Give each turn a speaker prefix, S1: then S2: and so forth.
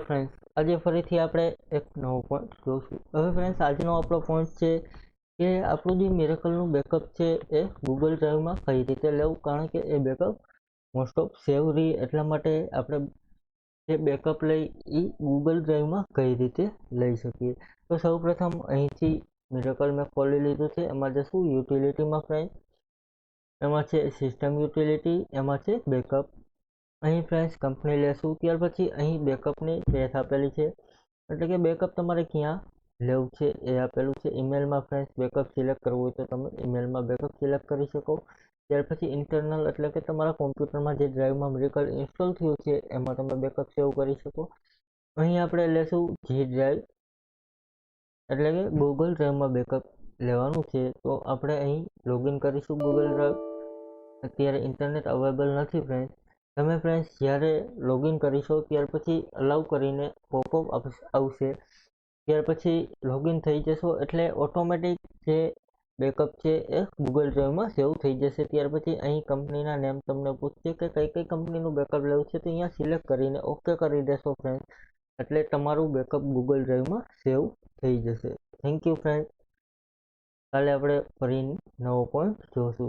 S1: Friends, આજે ફરીથી આપણે એક નવો પોઈન્ટ જોઈશું. હવે ફ્રેન્ડ્સ, આજનો આપણો પોઈન્ટ છે કે આપણું જે મિરેકલનું બેકઅપ છે એ ગૂગલ ડ્રાઈવમાં કઈ રીતે લેવું, કારણ કે એ બેકઅપ મોસ્ટ ઓફ સેવ રહી. એટલા માટે આપણે જે બેકઅપ લઈ એ ગૂગલ ડ્રાઈવમાં કઈ રીતે લઈ શકીએ. તો સૌપ્રથમ અહીંથી મિરેકલ મેં ખોલી લીધું છે. એમાં જશું યુટિલિટીમાં ફ્રેન્ડ, એમાં છે સિસ્ટમ યુટિલિટી, એમાં છે બેકઅપ. અહીં ફ્રેન્ડ્સ કંપની લેશું. ત્યાર પછી અહીં બેકઅપની પેથ આપેલી છે, એટલે કે બેકઅપ તમારે ક્યાં લેવું છે એ આપેલું છે. ઈમેલમાં ફ્રેન્ડ્સ બેકઅપ સિલેક્ટ કરવું હોય તો તમે ઈમેલમાં બેકઅપ સિલેક્ટ કરી શકો. ત્યાર પછી ઇન્ટરનલ એટલે કે તમારા કોમ્પ્યુટરમાં જે ડ્રાઈવમાં મિરેકલ ઇન્સ્ટોલ થયું છે એમાં તમે બેકઅપ સેવ કરી શકો. અહીં આપણે લેશું જી ડ્રાઈવ, એટલે કે ગૂગલ ડ્રાઈવમાં બેકઅપ લેવાનું છે. તો આપણે અહીં લોગિન કરીશું ગૂગલ ડ્રાઈવ. અત્યારે ઇન્ટરનેટ અવેલેબલ નથી ફ્રેન્ડ્સ. તમે ફ્રેન્ડ્સ જ્યારે લોગિન કરીશો ત્યાર પછી અલાઉ કરીને પોપઅપ આવશે. ત્યાર પછી લોગિન થઈ જશો એટલે ઓટોમેટિક જે બેકઅપ છે એ ગૂગલ ડ્રાઈવમાં સેવ થઈ જશે. ત્યાર પછી અહીં કંપનીના નેમ તમને પૂછશે કે કઈ કઈ કંપનીનું બેકઅપ લેવું છે, તો અહીંયા સિલેક્ટ કરીને ઓકે કરી દેશો ફ્રેન્ડ, એટલે તમારું બેકઅપ ગૂગલ ડ્રાઈવમાં સેવ થઈ જશે. Thank you friend. કાલે આપણે ફરી નવો પોઈન્ટ જોશું.